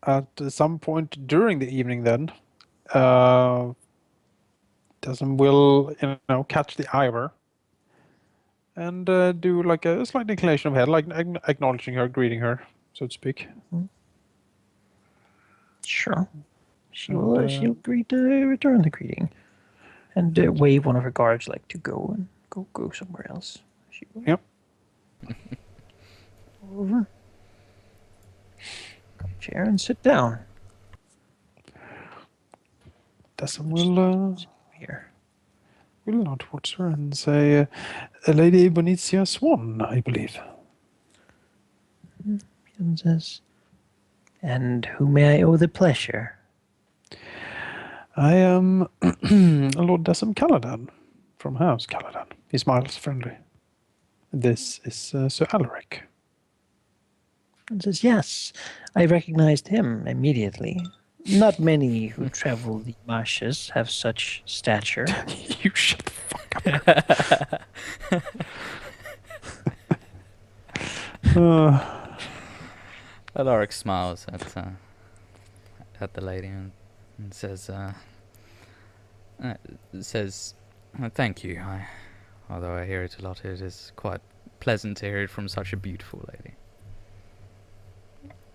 at some point during the evening, then, uh, Desmond will, catch the Ivor and do like a slight inclination of head, like acknowledging her, greeting her, so to speak. Sure. And She'll return the greeting and wave one of her guards like to go and go somewhere else. She will yep. go over, chair and sit down. Desmond will Here. nod towards her and say, Lady Bonicia Swan, I believe. And says, and who may I owe the pleasure? I am Lord Desmond Caladan from House Caladan. He smiles friendly. This is Sir Alaric. And says, yes, I recognized him immediately. Not many who travel the marshes have such stature. You shut the fuck up. Alaric smiles at the lady and says, thank you. Although I hear it a lot, it is quite pleasant to hear it from such a beautiful lady.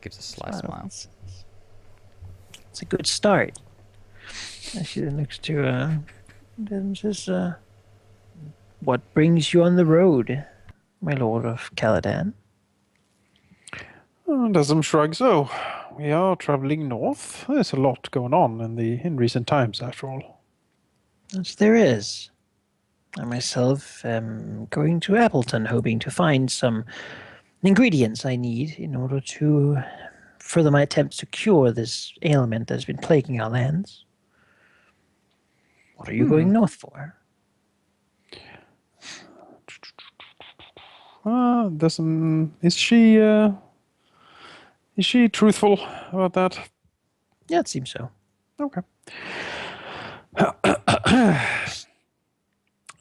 Gives a sly smile. It's a good start. And she then looks to and says, what brings you on the road, my lord of Caladan? Desmond shrugs. So, we are traveling north. There's a lot going on in recent times, after all. Yes, there is. I myself am going to Appleton, hoping to find some ingredients I need in order to further my attempts to cure this ailment that has been plaguing our lands. What are you going north for? Is she truthful about that? Yeah, it seems so. Okay.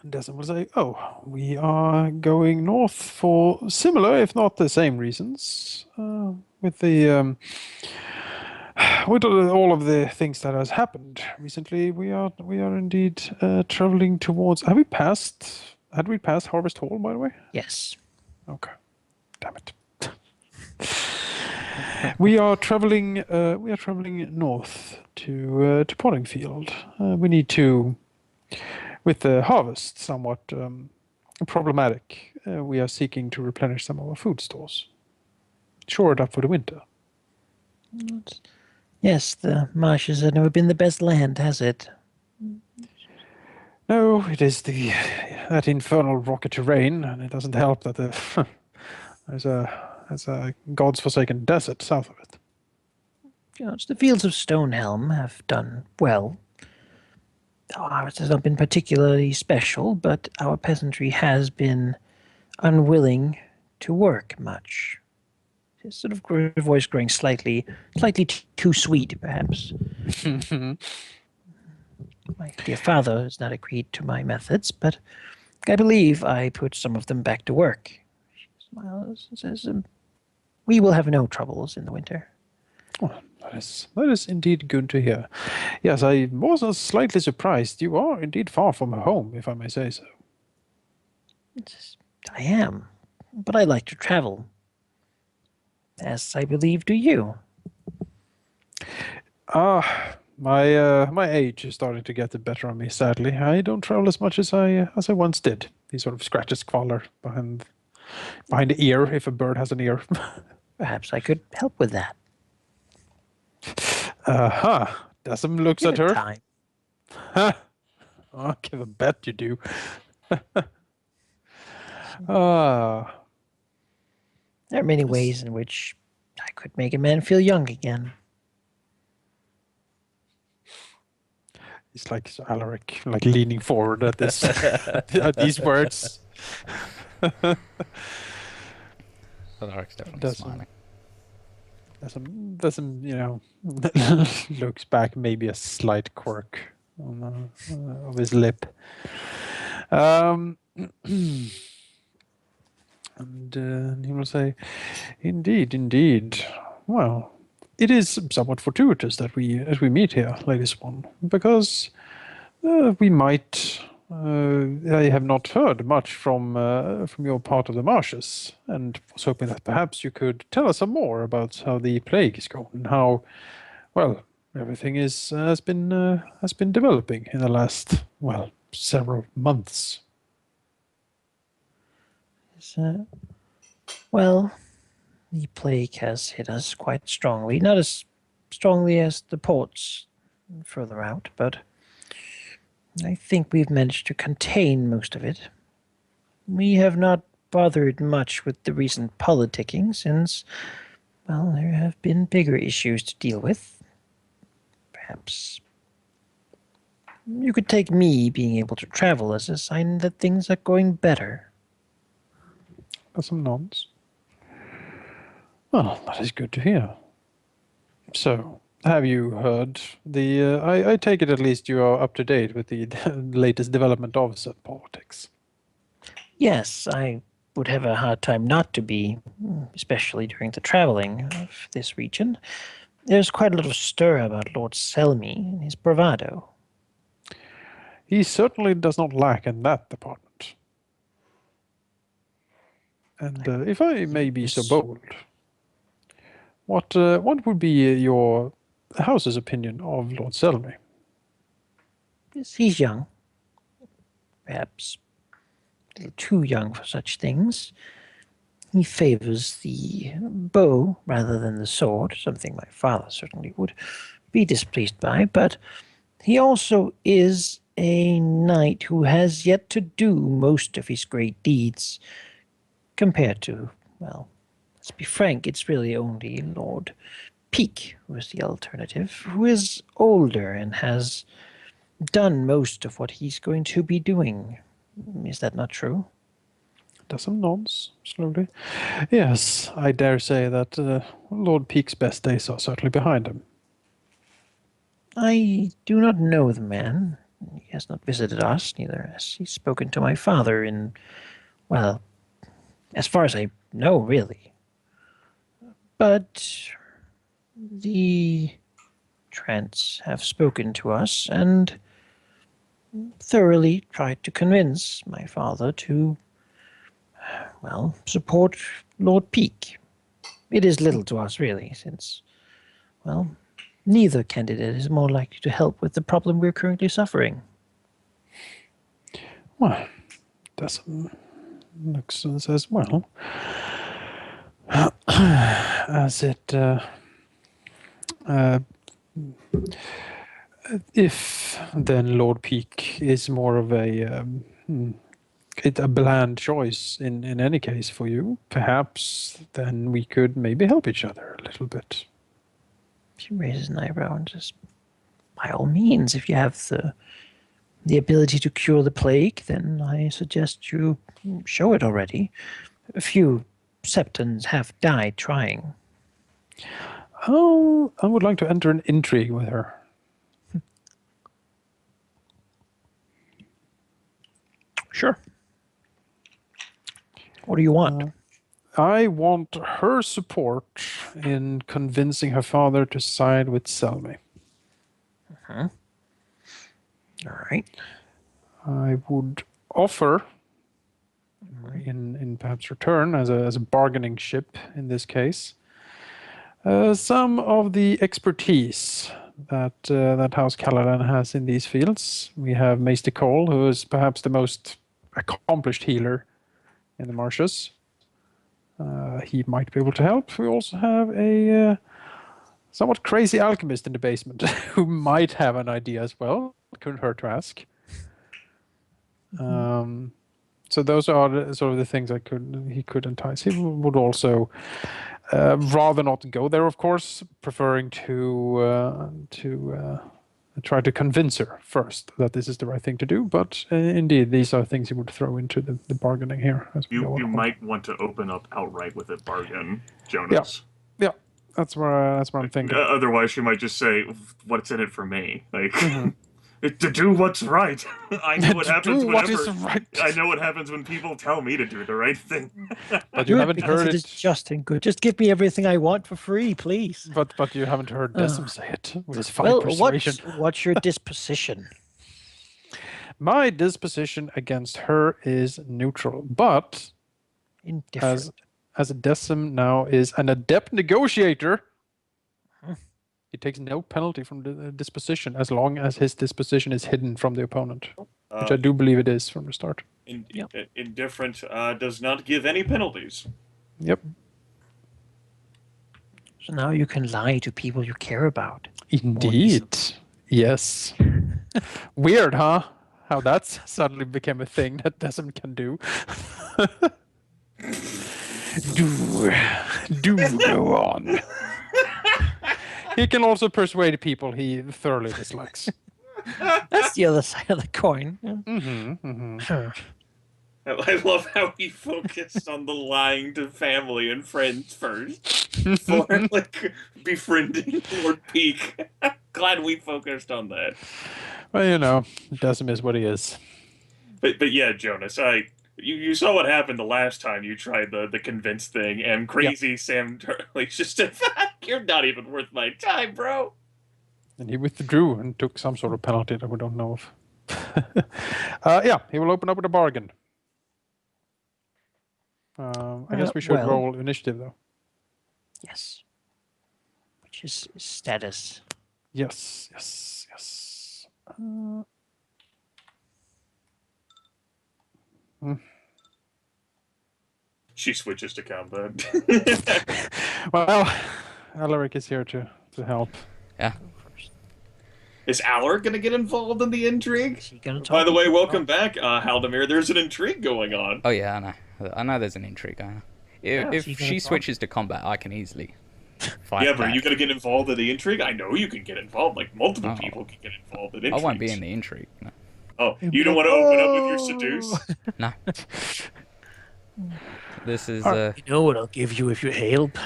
Desmond will say, "Oh, we are going north for similar, if not the same, reasons. With the with all of the things that has happened recently, we are indeed traveling towards. Had we passed Harvest Hall, by the way? Yes. Okay. Damn it. We are traveling north to Poddingfield. We need to, with the harvest somewhat problematic. We are seeking to replenish some of our food stores, shore it up for the winter. Yes, the marshes have never been the best land, has it? No, it is that infernal rocky terrain, and it doesn't help that there's a god's forsaken desert south of it. Yes, the fields of Stonehelm have done well. Ours has not been particularly special, but our peasantry has been unwilling to work much. His sort of voice growing slightly too sweet, perhaps. My dear father has not agreed to my methods, but I believe I put some of them back to work. She smiles and says, we will have no troubles in the winter. Oh, that is indeed good to hear. Yes, I was slightly surprised. You are indeed far from home, if I may say so. I am, but I like to travel. As I believe do you. My age is starting to get the better on me. Sadly, I don't travel as much as I once did. He sort of scratches collar behind the ear, if a bird has an ear. Perhaps I could help with that. Desmond looks Give at it her. time. I'll give a bet you do. Ah. There are many ways in which I could make a man feel young again. It's like Alaric, like leaning forward at this, at these words. Alaric's definitely smiling. Doesn't looks back, maybe a slight quirk on, of his lip. And he will say, indeed. Well, it is somewhat fortuitous that we meet here, Lady Swan, because we might. I have not heard much from your part of the marshes, and was hoping that perhaps you could tell us some more about how the plague is going and how, well, everything has been developing in the last, well, several months. So, well, the plague has hit us quite strongly. Not as strongly as the ports further out, but I think we've managed to contain most of it. We have not bothered much with the recent politicking since, well, there have been bigger issues to deal with. Perhaps you could take me being able to travel as a sign that things are going better. Some nods. Well, that is good to hear. So, have you heard the? I take it at least you are up to date with the latest development of said politics. Yes, I would have a hard time not to be, especially during the traveling of this region. There's quite a lot of stir about Lord Selmy and his bravado. He certainly does not lack in that department. And if I may be so bold, what would be your house's opinion of Lord Selmy? Yes, he's young, perhaps a little too young for such things. He favors the bow rather than the sword, something my father certainly would be displeased by, but he also is a knight who has yet to do most of his great deeds compared to, well, let's be frank, it's really only Lord Peak who is the alternative, who is older and has done most of what he's going to be doing. Is that not true? Does some nods slowly. Yes, I dare say that Lord Peak's best days are certainly behind him. I do not know the man. He has not visited us, neither has he spoken to my father in, well, as far as I know, really. But the Trents have spoken to us and thoroughly tried to convince my father to, well, support Lord Peak. It is little to us, really, since, well, neither candidate is more likely to help with the problem we're currently suffering. Well, does looks and says, well, as it uh, if then Lord Peak is more of a bland choice in any case for you, perhaps then we could maybe help each other a little bit. She raises an eyebrow and says, by all means, if you have the ability to cure the plague, then I suggest you show it already. A few Septons have died trying. Oh, I would like to enter an intrigue with her. Sure. What do you want? I want her support in convincing her father to side with Selmy. All right. I would offer, in perhaps return, as a bargaining chip in this case, some of the expertise that House Caladan has in these fields. We have Maester Cole, who is perhaps the most accomplished healer in the marshes. He might be able to help. We also have a somewhat crazy alchemist in the basement who might have an idea as well. Couldn't hurt to ask. So those are sort of the things he could entice. He would also rather not go there, of course, preferring to try to convince her first that this is the right thing to do. But indeed, these are things he would throw into the bargaining here. As we go You along. might want to open up outright with a bargain, Jonas. Yeah, that's where I'm thinking. Otherwise, she might just say, "What's in it for me?" Like, To do what's right. I know what To happens do what whenever. is right. I know what happens when people tell me to do the right thing. But you Do it haven't because heard it is it. just and good. Just give me everything I want for free, please. But you haven't heard Decim say it with his fine Well, persuasion. what's your disposition? My disposition against her is neutral, but Indifferent. as a Decim now is an adept negotiator, he takes no penalty from the disposition as long as his disposition is hidden from the opponent, which I do believe it is from the start. Indifferent does not give any penalties. Yep. So now you can lie to people you care about. Indeed. Yes. Weird, huh? How that suddenly became a thing that Decim can do. do go on. He can also persuade people he thoroughly dislikes. That's the other side of the coin. I love how he focused on the lying to family and friends first before befriending Lord Peak. Glad we focused on that. Well, Decim is what he is. But yeah, Jonas, you saw what happened the last time you tried the convince thing, and crazy Sam Turley just said, "You're not even worth my time, bro." And he withdrew and took some sort of penalty that we don't know of. He will open up with a bargain. I guess we should roll initiative, though. Yes. Which is status. Yes. She switches to combat. Well, Alaric is here to help. Yeah. Is Alaric going to get involved in the intrigue? Is he gonna talk By the way, about- welcome back, Halldamir. There's an intrigue going on. Oh yeah, I know. I know there's an intrigue. I know. If Is he gonna she talk? switches to combat, I can easily fight Yeah, but are back. you going to get involved in the intrigue? I know you can get involved. Like, multiple Oh. people can get involved in I intrigues. won't be in the intrigue. No. Oh, you don't want to open up with your seduce? No. This is You know what I'll give you if you help.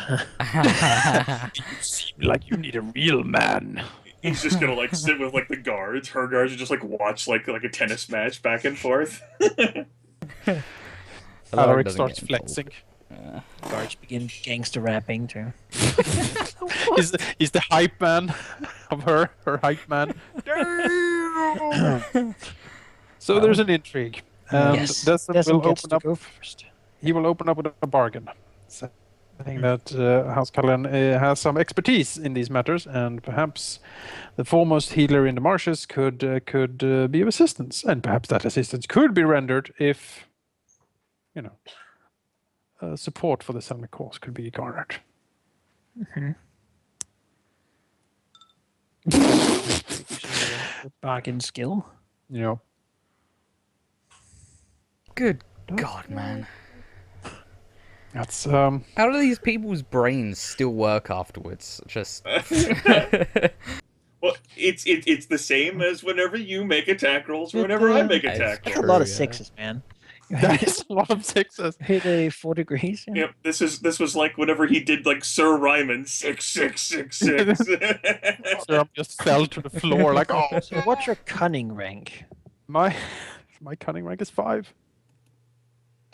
You seem like you need a real man. He's just gonna sit with the guards. Her guards are just watch like a tennis match back and forth. Alaric starts flexing. Guards begin gangster rapping too. He's the hype man of her hype man. So there's an intrigue. And Yes. Decim Decim will gets open to up. go first. He will open up with a bargain, saying that House Caladan has some expertise in these matters, and perhaps the foremost healer in the marshes could be of assistance, and perhaps that assistance could be rendered if, support for the Selmic cause could be garnered. Bargain skill. Good God, man. That's How do these people's brains still work afterwards? Just Well, it's the same as whenever you make attack rolls or whenever I make That's attack That's rolls. a lot of yeah. sixes, man. You that is a lot of sixes. hit a 4 degrees. Yeah. Yep, this was like whenever he did Sir Ryman 66666. Serum just fell to the floor like, oh. So what's your cunning rank? My cunning rank is 5.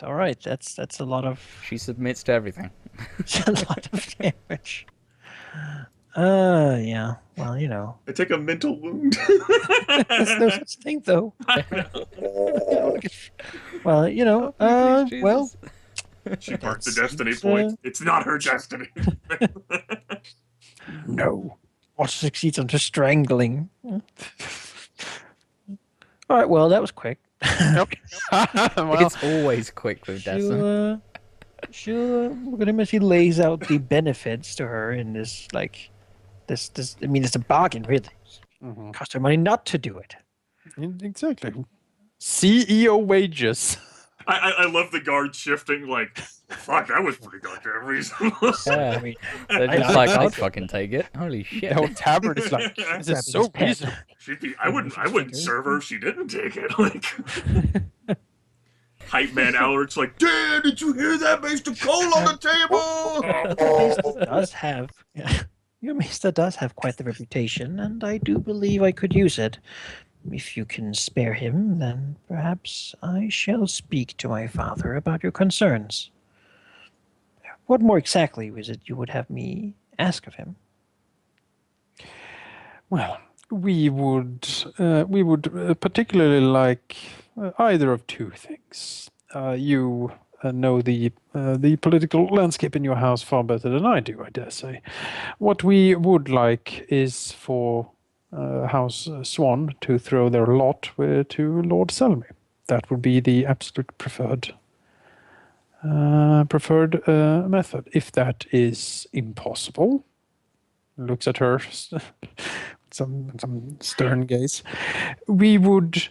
All right, that's a lot of she submits to everything. a lot of damage. Yeah. Well, I take a mental wound. there's no such thing though. Well, Please, well, Jesus. She marked the That's- destiny it's, point. It's not her destiny. No. also succeeds under strangling. All right, well, that was quick. Well, It's always quick with Decim. We're gonna miss. He lays out the benefits to her in this, this. I mean, it's a bargain, really. Cost her money not to do it. exactly. CEO wages. I love the guard shifting. Fuck, that was pretty goddamn reasonable. Yeah. I mean, They're I- just I- like, I- I'll fucking take it. Holy shit. The whole tavern is like, this is so Grabbing his reasonable. I wouldn't serve her if she didn't take it. Hype man Alaric's like, "Dad, did you hear that? Mr. Cole on the table." your maester does have quite the reputation, and I do believe I could use it. if you can spare him, then perhaps I shall speak to my father about your concerns. What more exactly is it you would have me ask of him? Well, we would particularly like either of two things. You know the political landscape in your house far better than I do, I dare say. What we would like is for House Swan to throw their lot to Lord Selmy. That would be the absolute preferred method. If that is impossible, looks at her, some stern gaze. We would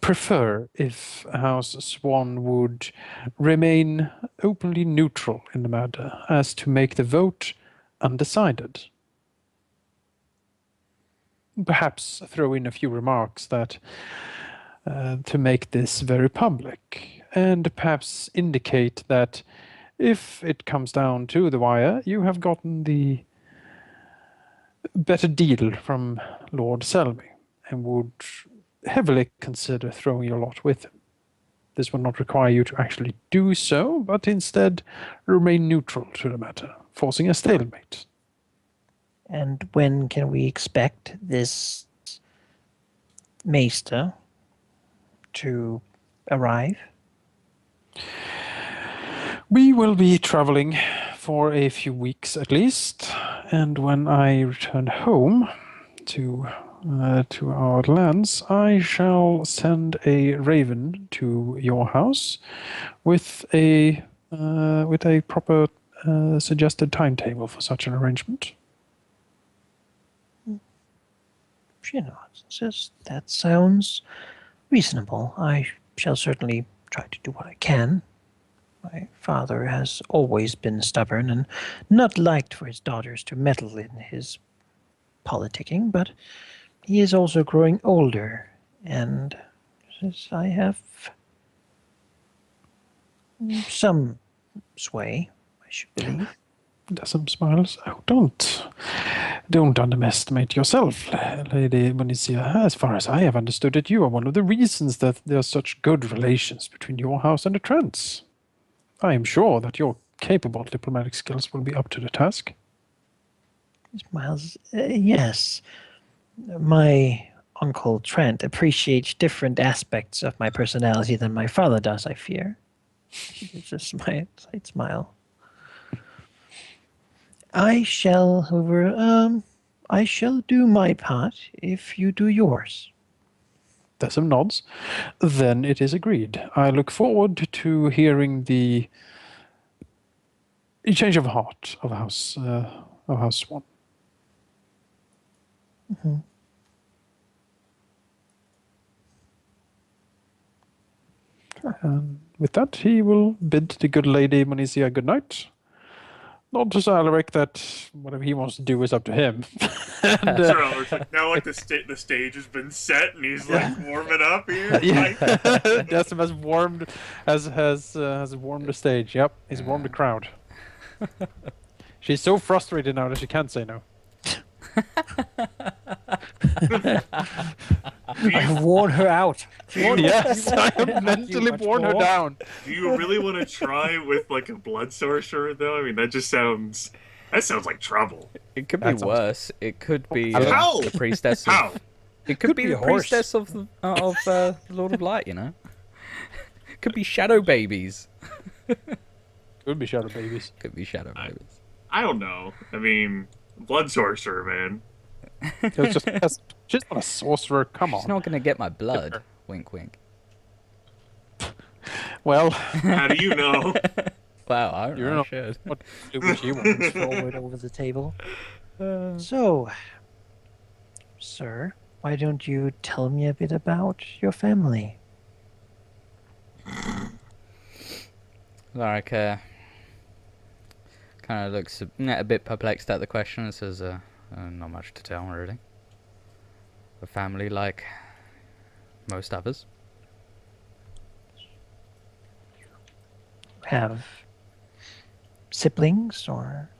prefer if House Swan would remain openly neutral in the matter, as to make the vote undecided. Perhaps throw in a few remarks that to make this very public, and perhaps indicate that if it comes down to the wire, you have gotten the better deal from Lord Selmy and would heavily consider throwing your lot with him. This would not require you to actually do so, but instead remain neutral to the matter, forcing a stalemate. And when can we expect this maester to arrive? We will be traveling for a few weeks at least, and when I return home to our lands, I shall send a raven to your house with a proper suggested timetable for such an arrangement. That sounds reasonable. I shall certainly try to do what I can. My father has always been stubborn and not liked for his daughters to meddle in his politicking, but he is also growing older, and I have some sway, I should believe. Desmond smiles. Oh, don't underestimate yourself, Lady Bonicia. As far as I have understood it, you are one of the reasons that there are such good relations between your house and the Trents. I am sure that your capable diplomatic skills will be up to the task. He smiles. Yes, my Uncle Trent appreciates different aspects of my personality than my father does, I fear. It's a slight smile. I shall, however, I shall do my part if you do yours. Desmond nods. Then it is agreed. I look forward to hearing the change of heart of House Swan. Mm-hmm. With that, he will bid the good Lady Monicia good night. Nod to Sir Alaric that whatever he wants to do is up to him. And, Sir Elric's like, now like the stage has been set and he's like warming up here. yeah, Decim has warmed has warmed the stage. Yep, he's warmed the crowd. She's so frustrated now that she can't say no. I've worn her out. Yes, I have mentally worn her down. Do you really want to try with like a blood sorcerer though? I mean, that sounds like trouble. It could be worse. It could be How? the priestess. How? It could be the priestess of the Lord of Light. You know, could be shadow babies. Could be shadow babies. Could be shadow babies. I don't know. I mean, blood sorcerer, man. She's not a sorcerer. Come on. She's not gonna get my blood. Wink, wink. Well, how do you know? Wow, I don't know. What she wants. Forward over the table. So, sir, why don't you tell me a bit about your family? Like, kind of looks a bit perplexed at the question and says, not much to tell, really. A family like most others. Have siblings or?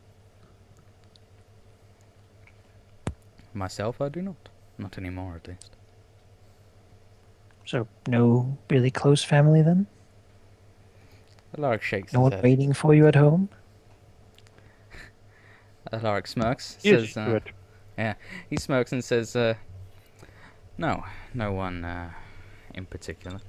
Myself, I do not. Not anymore, at least. So, no really close family then? Alaric shakes No his one head. waiting for you at home? Alaric smirks, Yes, says, good. yeah, he smirks and says, no, no one in particular.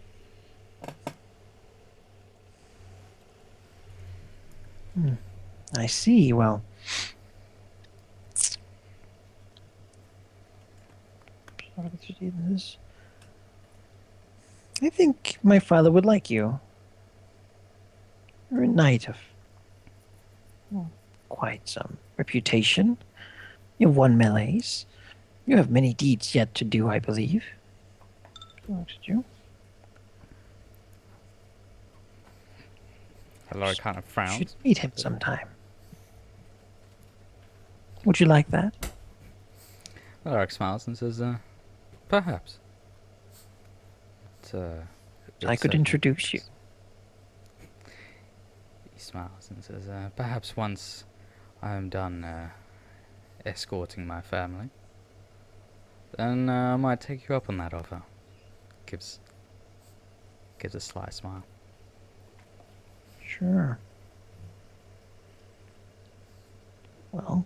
I see. Well, sorry to do this. I think my father would like you. You're a knight of quite some reputation. You have won melees. You have many deeds yet to do, I believe. Looks at you. Alaric kind of Should frowns. meet him sometime. Would you like that? Alaric smiles and says, perhaps. But, I could introduce you. He smiles and says, perhaps once I am done escorting my family, then I might take you up on that offer. Gives a sly smile. Sure. Well,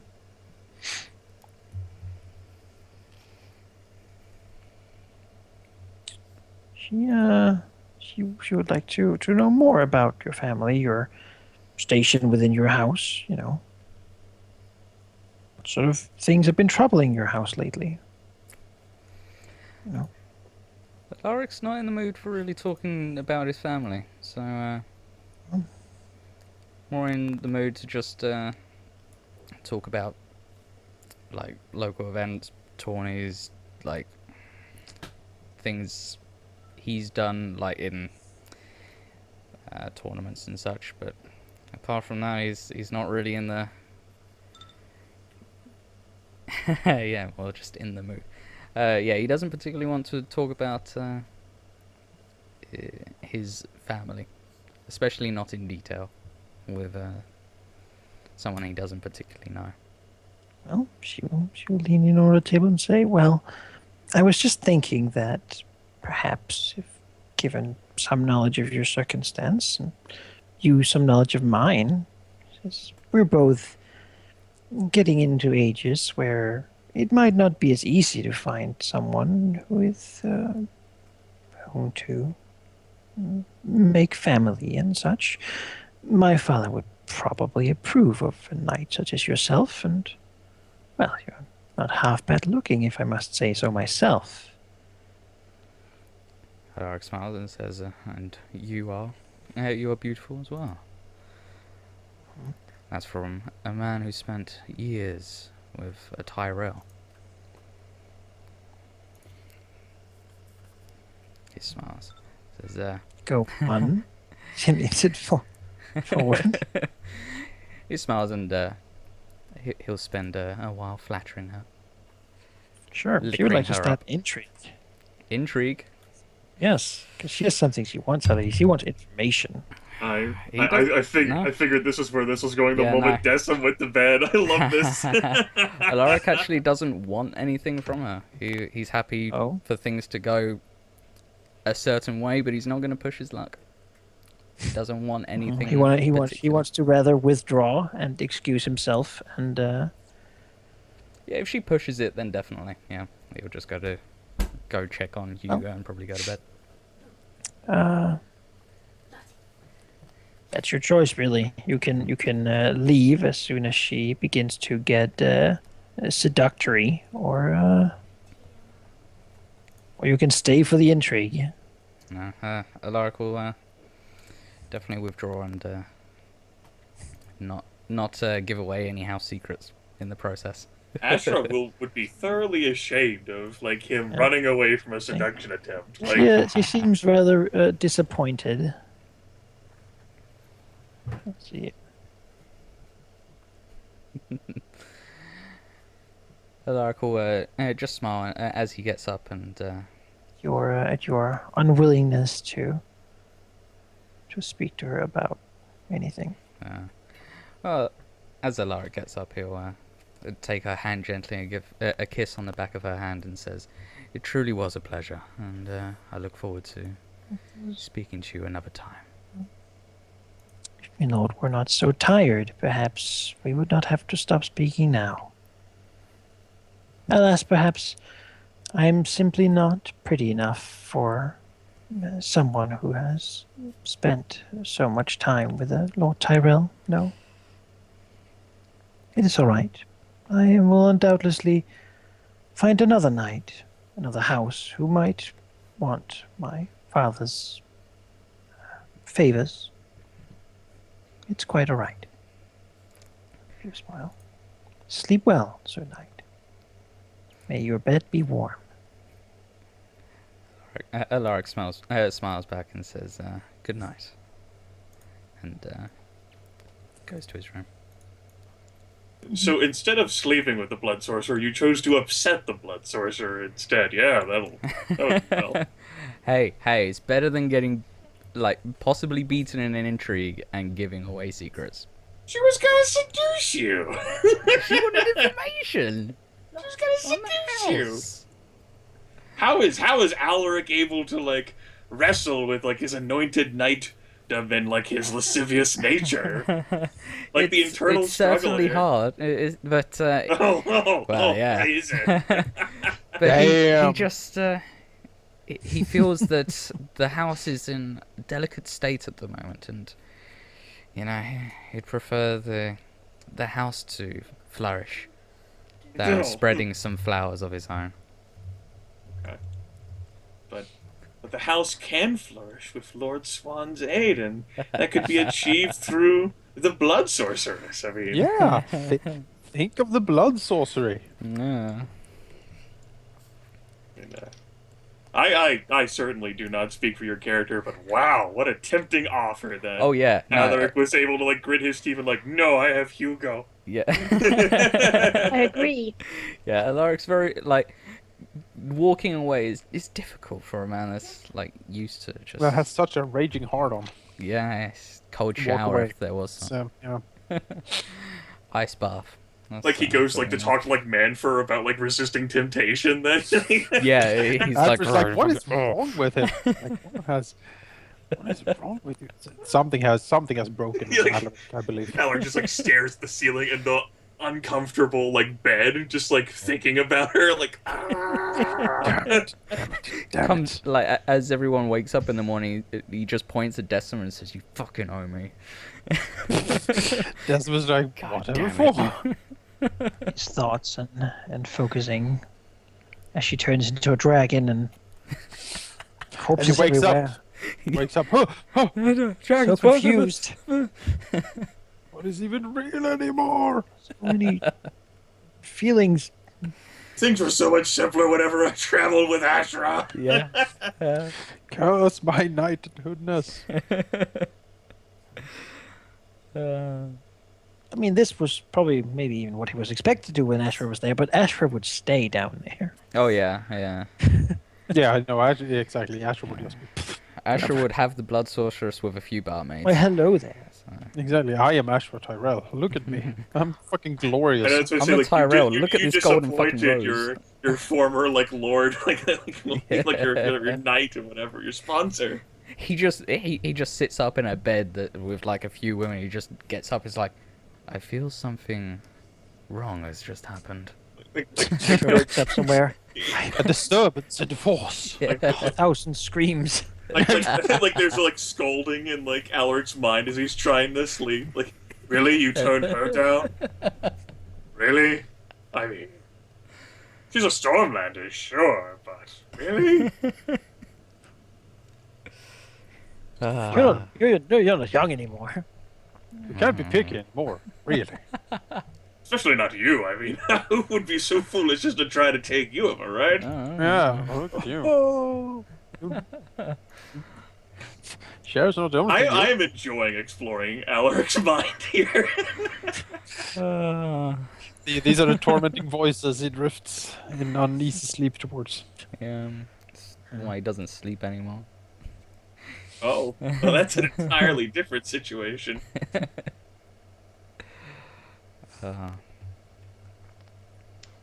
she would like to know more about your family, your station within your house. What sort of things have been troubling your house lately? But Alaric's not in the mood for really talking about his family, so more in the mood to just talk about like local events, tourneys, like things he's done like in tournaments and such. But apart from that, he's not really in the yeah, well, just in the mood. Yeah, he doesn't particularly want to talk about his family, especially not in detail with someone he doesn't particularly know. Well, she will lean in over the table and say, "Well, I was just thinking that perhaps, if given some knowledge of your circumstance and you some knowledge of mine, since we're both getting into ages where it might not be as easy to find someone with whom to make family and such. My father would probably approve of a knight such as yourself, and, well, you're not half bad looking, if I must say so myself." Alaric smiles and says, and you are beautiful as well. That's from a man who spent years with a Tyrell. He smiles. Says, Go on. Is it forward? he smiles and he'll spend a while flattering her. Sure. She would Liquoring like to her start up. intrigue. Intrigue. Yes, because she has something she wants out of you. She wants information. I He does- no. I figured this is where this was going the Yeah, moment no. Dessa went to bed. I love this. Alaric actually doesn't want anything from her. He's happy Oh. for things to go a certain way, but he's not going to push his luck. He doesn't want anything. He wants to rather withdraw and excuse himself and Yeah, if she pushes it, then definitely. Yeah, he'll just go check on Hugo and probably go to bed. that's your choice, really. You can leave as soon as she begins to get seductory, or you can stay for the intrigue. No, Alaric will definitely withdraw and not give away any house secrets in the process. Astra would be thoroughly ashamed of him running away from a seduction attempt. She seems rather disappointed. Let's see. Alaric will just smile as he gets up and At your unwillingness to speak to her about anything. well, as Alaric gets up, he'll take her hand gently and give a kiss on the back of her hand and says, It truly was a pleasure, and I look forward to speaking to you another time. If my lord were not so tired, perhaps we would not have to stop speaking now. Alas, perhaps I am simply not pretty enough for someone who has spent so much time with Lord Tyrell. No. It is all right. I will undoubtedly find another knight, another house, who might want my father's favors. It's quite all right. You smile. Sleep well, Sir Knight. May your bed be warm. Alaric smiles back and says, good night. And goes to his room. So instead of sleeping with the blood sorcerer, you chose to upset the blood sorcerer instead. Yeah, that would well. Hey, it's better than getting, possibly beaten in an intrigue and giving away secrets. She was gonna seduce you. She wanted information. She was gonna seduce you. How is Alaric able to wrestle with his anointed knight and his lascivious nature? The internal it's struggle certainly here. hard, but yeah. Is it? But he just he feels that the house is in a delicate state at the moment, and he'd prefer the house to flourish than spreading some flowers of his own. Okay. But the house can flourish with Lord Swan's aid, and that could be achieved through the blood sorceress. I mean, Yeah. Think of the blood sorcery. Yeah. And, I certainly do not speak for your character, but wow, what a tempting offer that Oh yeah. No, Alaric was able to grit his teeth and no, I have Hugo. yeah. I agree. Yeah, Alaric's very walking away is difficult for a man that's used to just That has such a raging heart on. yes, cold Walk shower away. if there was some. So, yeah. Ice bath. That's He goes to talk to Manfur about resisting temptation. Then Yeah, he's Alfred's what is wrong with him? What is wrong with you? Something has broken. I believe. Alaric just stares at the ceiling and the uncomfortable bed, just thinking about her. Damn Comes it. as everyone wakes up in the morning, he just points at Decima and says, "You fucking owe me." Des was like, God whatever damn for. His thoughts and focusing as she turns into a dragon and And corpses he wakes everywhere. up. Wakes up. Huh, huh, So confused. what is even real anymore? So many feelings. Things were so much simpler whenever I traveled with Ashra. Yeah. Curse my knighthoodness. I mean, this was probably maybe even what he was expected to do when Ashra was there, but Ashra would stay down there. Oh yeah. Yeah, I know. Actually, exactly. Asher would just be. Asher would have the blood sorceress with a few barmaids. Well, hello there. Exactly. I am Ashra Tyrell. Look at me. I'm fucking And glorious. that's what I I'm say, a Tyrell. You, Look at you this golden fucking disappointed rose. your former lord, your Yeah. knight or whatever, your sponsor. He just sits up in a bed with a few women. He just gets up. Is like, I feel something wrong has just happened. Wakes up somewhere. A disturbance, a divorce. Yeah. 1,000 screams. There's scolding in Alaric's mind as he's trying to sleep. Really, you turned her down? Really? I mean, she's a Stormlander, sure, but really? You're not young anymore. You can't be picky anymore, really. Especially not you. I mean, who would be so foolish as to try to take you, am I right? Yeah, look at you. Cher's not the only thing. I am enjoying exploring Alaric's mind here. These are the tormenting voices he drifts in uneasy sleep towards. That's why he doesn't sleep anymore. Oh, well, that's an entirely different situation.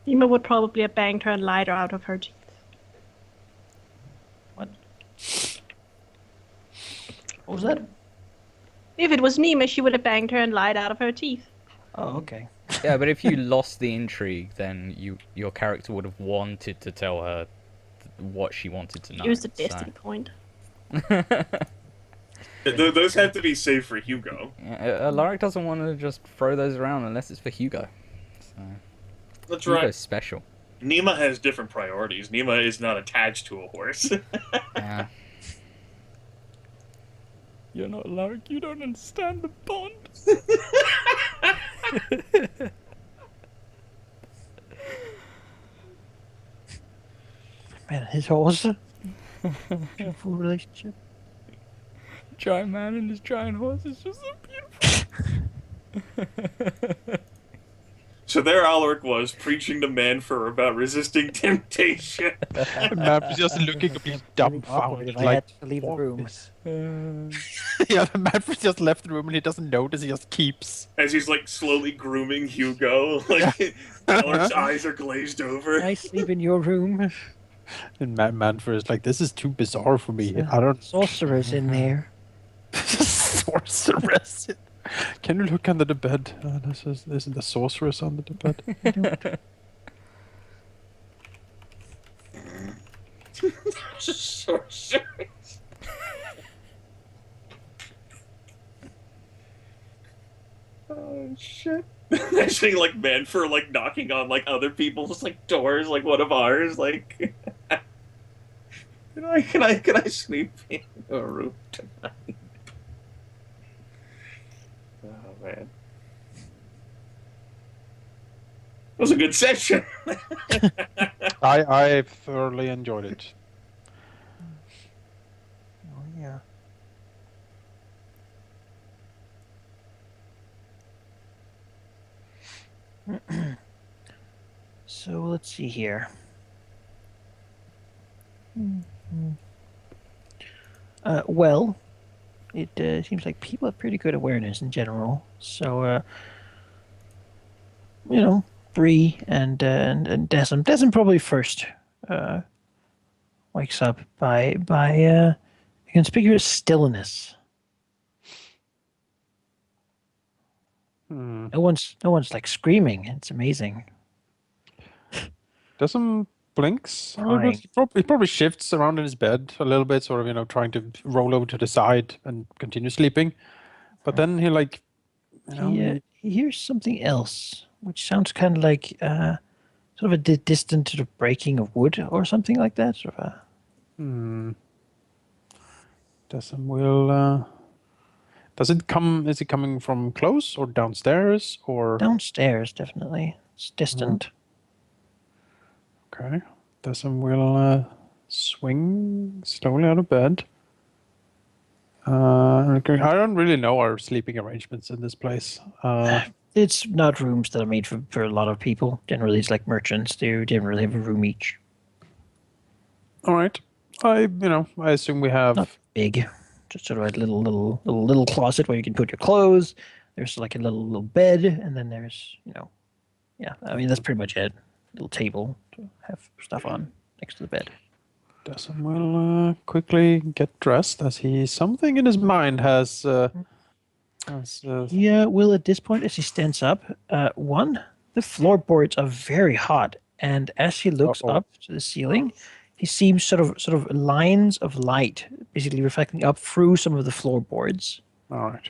Nima would probably have banged her and lied her out of her teeth. What was that? If it was Nima, she would have banged her and lied out of her teeth. Oh, okay. Yeah, but if you lost the intrigue, then your character would have wanted to tell her what she wanted to know. Use the so- destiny point. Those have to be saved for Hugo. Yeah, Alaric doesn't want to just throw those around unless it's for Hugo. So That's Hugo's right. special. Nima has different priorities. Nima is not attached to a horse. Yeah. You're not Alaric. You don't understand the bond. Man, his horse. Beautiful relationship. Giant man and his giant horse is just so beautiful. So there Alaric was, preaching to Manfur about resisting temptation. Map is just looking completely dumbfounded. If I Like, had to leave the what room. is- yeah, the Manfred just left the room and he doesn't notice. He just keeps. As he's like slowly grooming Hugo. Like Alaric's eyes are glazed over. I sleep in your room. And Manfred is like, this is too bizarre for me. Yeah. I don't. Sorcerer's in there. Sorceress. Can you look under the bed? Isn't the sorceress under the bed? Sorceress. Oh shit. Imagining like Manfur like knocking on like other people's like doors, like one of ours, like can I sleep in a room tonight? Oh man. It was a good session. I thoroughly enjoyed it. Oh, yeah. So let's see here. Well, it seems like people have pretty good awareness in general. So, Bree and Desm. Desm probably first wakes up by a conspicuous stillness. No one's like screaming. It's amazing. Doesn't blinks a little Fine. bit. He probably shifts around in his bed a little bit, sort of, trying to roll over to the side and continue sleeping. But then he like, He hears something else, which sounds kind of like sort of a distant sort of breaking of wood or something like that. Sort of a, does it come? Is it coming from close or downstairs or? downstairs, definitely. It's distant. Okay. Desmond will swing slowly out of bed. Okay. I don't really know our sleeping arrangements in this place. It's not rooms that are made for a lot of people. Generally, it's like merchants. They generally have a room each. All right. I assume we have. Not big. Just sort of a little closet where you can put your clothes. There's like a little bed, and then there's yeah. I mean that's pretty much it. Little table to have stuff on next to the bed. Desmond will quickly get dressed as something in his mind has. Yeah, Will, at this point, as he stands up, the floorboards are very hot, and as he looks Uh-oh. up to the ceiling, he sees sort of lines of light, basically reflecting up through some of the floorboards All right.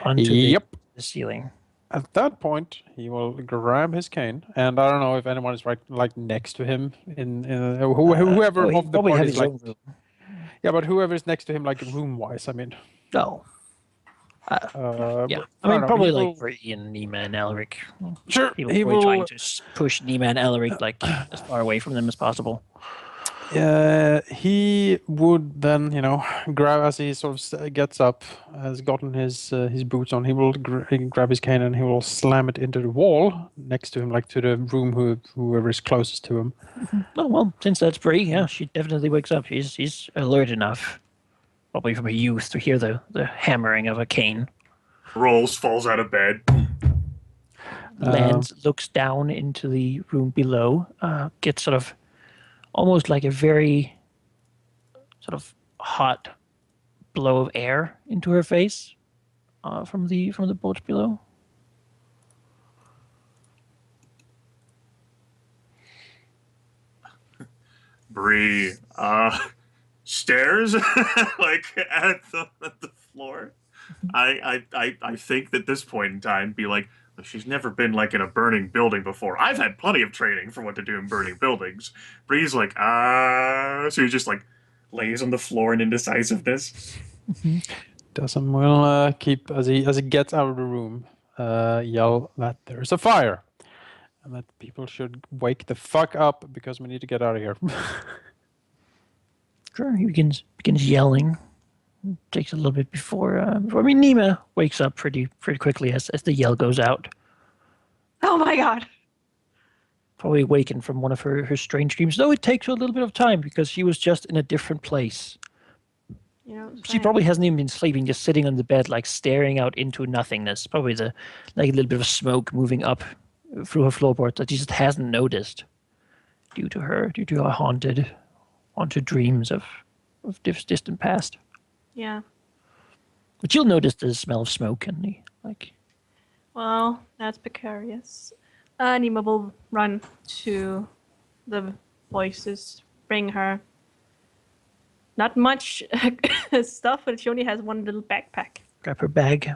onto Yep. the ceiling. At that point, he will grab his cane, and I don't know if anyone is right, like next to him whoever he of the probably party have is his like. own room. Yeah, but whoever is next to him, like room-wise, I mean. No. Yeah, Yeah, I I mean, don't know, probably he like will- Bree and Nima and Elric. Sure, People he probably will. trying to push Nima and Elric like as far away from them as possible. He would then, grab as he sort of gets up, has gotten his boots on. He will grab his cane and he will slam it into the wall next to him, like to the room whoever is closest to him. Oh well, since that's Bree, yeah, she definitely wakes up. He's alert enough, probably from her youth, to hear the hammering of a cane. Rolls, falls out of bed. Lands, looks down into the room below, gets sort of almost like a very sort of hot blow of air into her face from the boat below. Bree, stairs like at the floor. I think at this point in time, be like, she's never been like in a burning building before. I've had plenty of training for what to do in burning buildings. Bree's like, so he just like lays on the floor in indecisiveness. Dustin will keep as he gets out of the room, yell that there's a fire, and that people should wake the fuck up because we need to get out of here. Sure, he begins yelling. Takes a little bit before. Nima wakes up pretty quickly as the yell goes out. Oh my god. Probably awakened from one of her strange dreams. Though it takes her a little bit of time because she was just in a different place. You know, She probably hasn't even been sleeping, just sitting on the bed, like staring out into nothingness. Probably a little bit of smoke moving up through her floorboards that she just hasn't noticed due to her haunted dreams of distant past. Yeah. But you'll notice the smell of smoke and the Well, that's precarious. Nima will run to the voices, bring her not much stuff, but she only has one little backpack. grab her bag.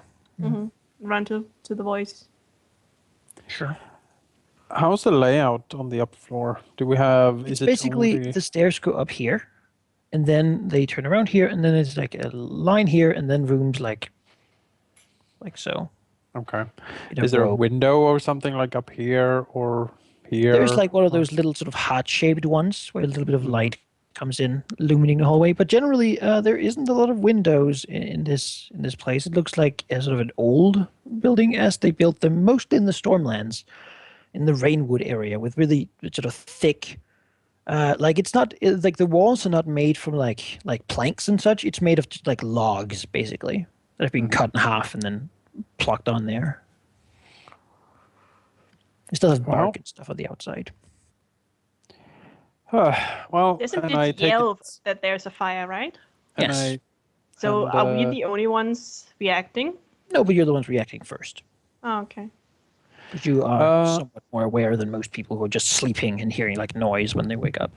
Run to the voice. Sure. How's the layout on the upper floor? Do we have? It's is basically it only... the stairs go up here, and then they turn around here, and then it's like a line here, and then rooms like so. Okay. in a Is there a row. window or something like up here or here? There's like one of those little sort of heart-shaped ones where a little bit of light comes in, illuminating the hallway. But generally, there isn't a lot of windows in this place. It looks like a sort of an old building, as they built them mostly in the Stormlands, in the Rainwood area, with really sort of thick. It's not like the walls are not made from like planks and such. It's made of just like logs, basically, that have been cut in half and then plucked on there. It still has bark and stuff on the outside. Well, Isn't and I it take yelled it, that there's a fire, right? and Yes. So And, are we the only ones reacting? No, but you're the ones reacting first. Oh, okay. But you are somewhat more aware than most people who are just sleeping and hearing like noise when they wake up.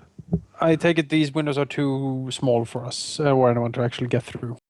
I take it these windows are too small for us, or I don't want to actually get through.